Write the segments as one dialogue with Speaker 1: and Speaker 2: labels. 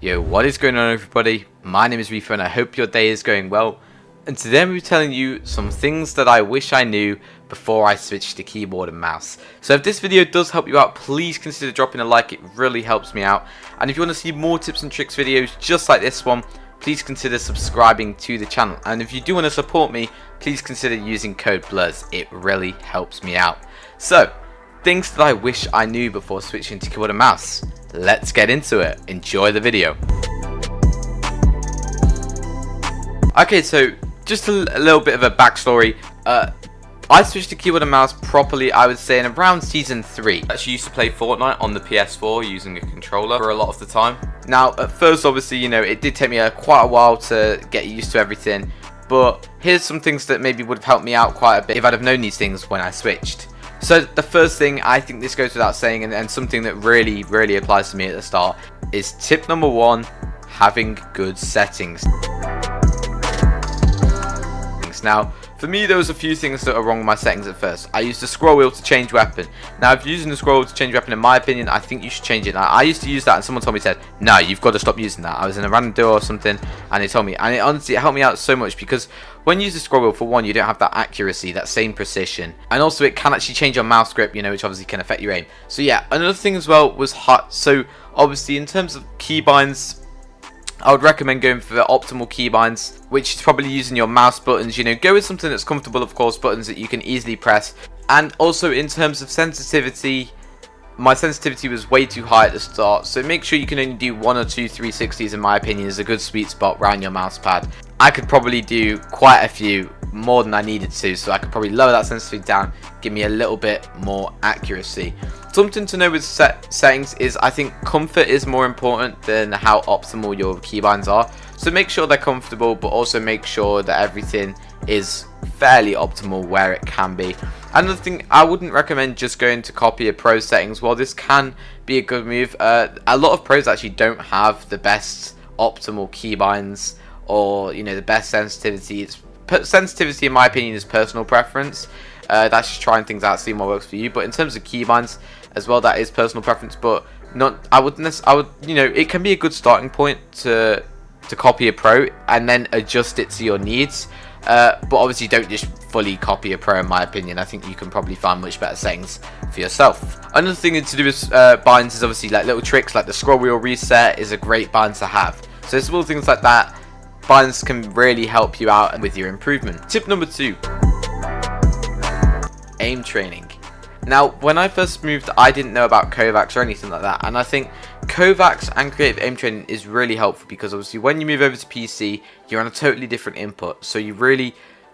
Speaker 1: Yo, what is going on everybody? My name is Reefer and I hope your day is going well. And today I'm going to be telling you some things that I wish I knew before I switched to keyboard and mouse. So if this video does help you out, please consider dropping a like, it really helps me out. And if you want to see more tips and tricks videos just like this one, please consider subscribing to the channel. And if you do want to support me, please consider using code BLURS, it really helps me out. So, things that I wish I knew before switching to keyboard and mouse. Let's get into it. Enjoy the video. Okay, so just a little bit of a backstory. I switched to keyboard and mouse properly, I would say, in around season 3. I actually used to play Fortnite on the PS4 using a controller for a lot of the time. Now, at first, obviously, you know, it did take me quite a while to get used to everything. But here's some things that maybe would have helped me out quite a bit if I'd have known these things when I switched. So the first thing, I think this goes without saying, and something that really applies to me at the start, is tip number 1, having good settings. Now, for me, there was a few things that are wrong with my settings at first. I used the scroll wheel to change weapon. Now, if you're using the scroll wheel to change weapon, in my opinion, I think you should change it. Now, I used to use that, and someone told me, said, no, you've got to stop using that. I was in a random door or something, and they told me. And it honestly, it helped me out so much, because when you use the scroll wheel, for one, you don't have that accuracy, that same precision. And also, it can actually change your mouse grip, you know, which obviously can affect your aim. So yeah, another thing as well was hot. So, obviously, in terms of keybinds, I would recommend going for the optimal keybinds, which is probably using your mouse buttons. You know, go with something that's comfortable, of course, buttons that you can easily press. And also in terms of sensitivity, my sensitivity was way too high at the start, so make sure you can only do 1 or 2 360s, in my opinion, is a good sweet spot around your mouse pad. I could probably do quite a few more than I needed to, so I could probably lower that sensitivity down, give me a little bit more accuracy. Something to know with settings is I think comfort is more important than how optimal your keybinds are. So make sure they're comfortable, but also make sure that everything is fairly optimal where it can be. Another thing, I wouldn't recommend just going to copy a pro settings. While this can be a good move, a lot of pros actually don't have the best optimal keybinds or, you know, the best sensitivity. Sensitivity, in my opinion, is personal preference. That's just trying things out, seeing what works for you. But in terms of keybinds as well, that is personal preference. But I would, you know, it can be a good starting point to copy a pro and then adjust it to your needs. But obviously, don't just fully copy a pro. In my opinion, I think you can probably find much better settings for yourself. Another thing to do with binds is obviously like little tricks, like the scroll wheel reset is a great bind to have. So small things like that, binds can really help you out with your improvement. Tip number 2. Aim training. Now, when I first moved, I didn't know about Kovacs or anything like that, and I think Kovacs and creative aim training is really helpful, because obviously when you move over to PC, you're on a totally different input, so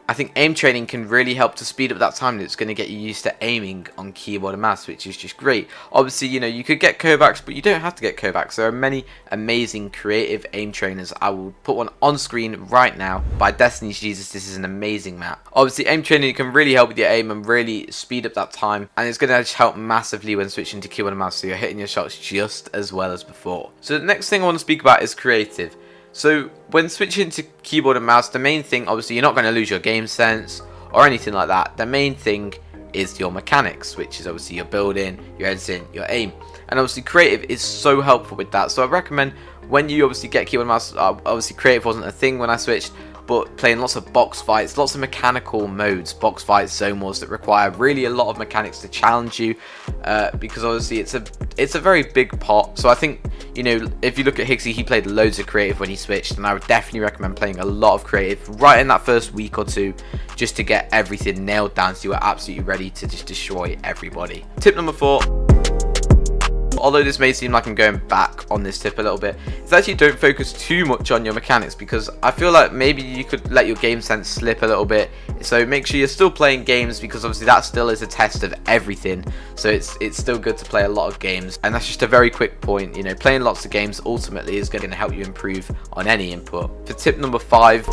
Speaker 1: I think aim training can really help to speed up that time, and it's going to get you used to aiming on keyboard and mouse, which is just great. Obviously, you know, you could get Kovacs, but you don't have to get Kovacs. There are many amazing creative aim trainers. I will put one on screen right now by Destiny's Jesus. This is an amazing map. Obviously, aim training can really help with your aim and really speed up that time, and it's going to help massively when switching to keyboard and mouse, so you're hitting your shots just as well as before. So the next thing I want to speak about is creative. So when switching to keyboard and mouse, the main thing, obviously you're not going to lose your game sense or anything like that. The main thing is your mechanics, which is obviously your building, your editing, your aim. And obviously creative is so helpful with that. So I recommend when you obviously get keyboard and mouse, obviously creative wasn't a thing when I switched, but playing lots of box fights, lots of mechanical modes, box fights, zone wars that require really a lot of mechanics to challenge you, because obviously it's a very big pot. So I think, you know, if you look at Higgsy, he played loads of creative when he switched, and I would definitely recommend playing a lot of creative right in that first week or two, just to get everything nailed down so you are absolutely ready to just destroy everybody. Tip number 4. Although this may seem like I'm going back on this tip a little bit, is actually don't focus too much on your mechanics, because I feel like maybe you could let your game sense slip a little bit. So make sure you're still playing games, because obviously that still is a test of everything. So it's still good to play a lot of games, and that's just a very quick point. You know, playing lots of games ultimately is going to help you improve on any input. For tip number 5,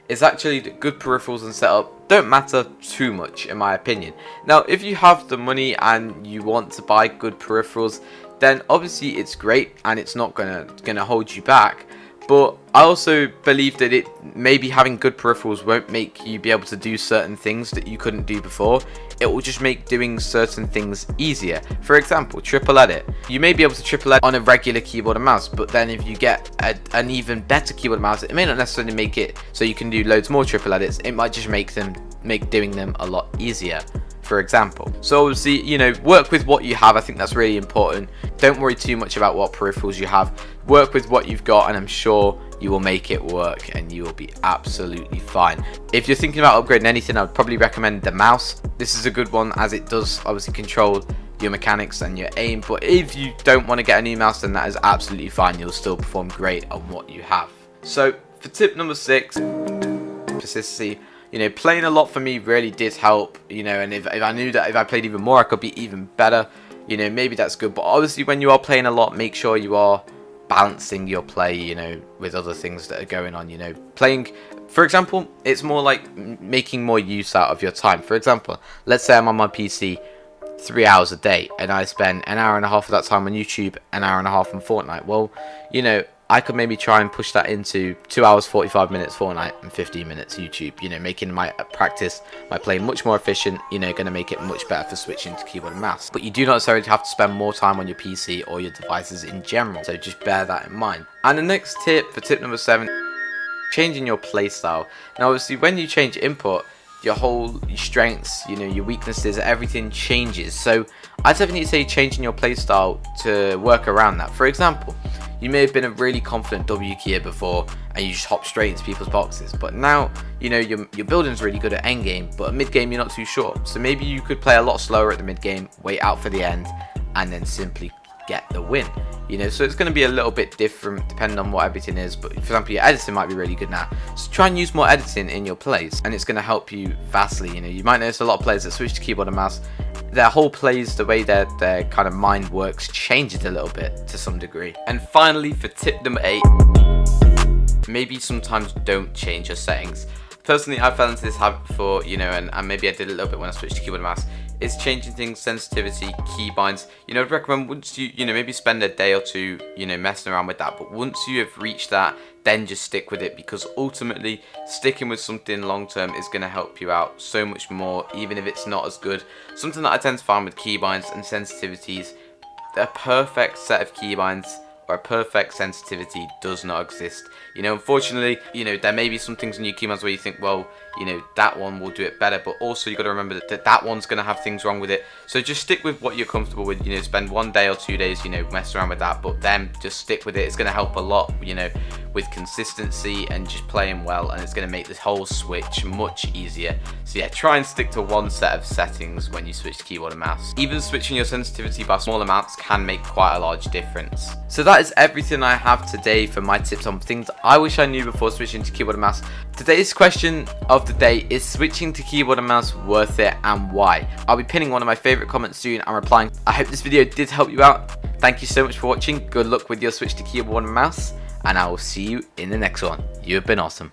Speaker 1: is actually that good peripherals and setup don't matter too much, in my opinion. Now, if you have the money and you want to buy good peripherals, then obviously it's great and it's not gonna hold you back. But I also believe that maybe having good peripherals won't make you be able to do certain things that you couldn't do before. It will just make doing certain things easier. For example, triple edit. You may be able to triple edit on a regular keyboard and mouse, but then if you get an even better keyboard and mouse, it may not necessarily make it so you can do loads more triple edits. It might just make doing them a lot easier, for example. So obviously, you know, work with what you have. I think that's really important. Don't worry too much about what peripherals you have. Work with what you've got, and I'm sure you will make it work and you will be absolutely fine. If you're thinking about upgrading anything, I would probably recommend the mouse. This is a good one as it does obviously control your mechanics and your aim, but if you don't want to get a new mouse, then that is absolutely fine. You'll still perform great on what you have. So for tip number 6, consistency. You know, playing a lot for me really did help, you know, and if I knew that if I played even more I could be even better, you know, maybe that's good. But obviously when you are playing a lot, make sure you are balancing your play, you know, with other things that are going on. You know, playing, for example, it's more like making more use out of your time. For example, let's say I'm on my PC 3 hours a day and I spend an hour and a half of that time on YouTube, an hour and a half on Fortnite. Well, you know, I could maybe try and push that into 2 hours 45 minutes Fortnite and 15 minutes YouTube, you know, making my practice, my play much more efficient, you know, going to make it much better for switching to keyboard and mouse. But you do not necessarily have to spend more time on your PC or your devices in general, so just bear that in mind. And the next tip, for tip number 7, changing your playstyle. Now obviously when you change input, your strengths, you know, your weaknesses, everything changes. So I definitely say changing your playstyle to work around that. For example, you may have been a really confident W keyer before and you just hop straight into people's boxes, but now, you know, your building's really good at endgame, but at mid game you're not too sure. So maybe you could play a lot slower at the mid game, wait out for the end, and then simply get the win. You know, so it's going to be a little bit different depending on what everything is. But for example, your editing might be really good now, so try and use more editing in your plays, and it's going to help you vastly. You know, you might notice a lot of players that switch to keyboard and mouse, their whole plays, the way their kind of mind works, changes a little bit to some degree. And finally, for tip number 8, maybe sometimes don't change your settings. Personally, I fell into this habit before, you know, and maybe I did a little bit when I switched to keyboard and mouse. It's changing things, sensitivity, keybinds. You know, I'd recommend once you know, maybe spend a day or two, you know, messing around with that. But once you have reached that, then just stick with it, because ultimately sticking with something long term is going to help you out so much more, even if it's not as good. Something that I tend to find with keybinds and sensitivities, a perfect set of keybinds or a perfect sensitivity does not exist. You know, unfortunately, you know, there may be some things in your keybinds where you think, well, you know, that one will do it better, but also you got to remember that one's going to have things wrong with it. So just stick with what you're comfortable with. You know, spend 1 day or 2 days, you know, mess around with that, but then just stick with it. It's going to help a lot, you know, with consistency and just playing well, and it's going to make this whole switch much easier. So yeah, try and stick to one set of settings when you switch to keyboard and mouse. Even switching your sensitivity by small amounts can make quite a large difference. So that is everything I have today for my tips on things I wish I knew before switching to keyboard and mouse. Today's question of the day is switching to keyboard and mouse worth it, and why? I'll be pinning one of my favorite comments soon and replying. I hope this video did help you out. Thank you so much for watching. Good luck with your switch to keyboard and mouse, and I will see you in the next one. You have been awesome.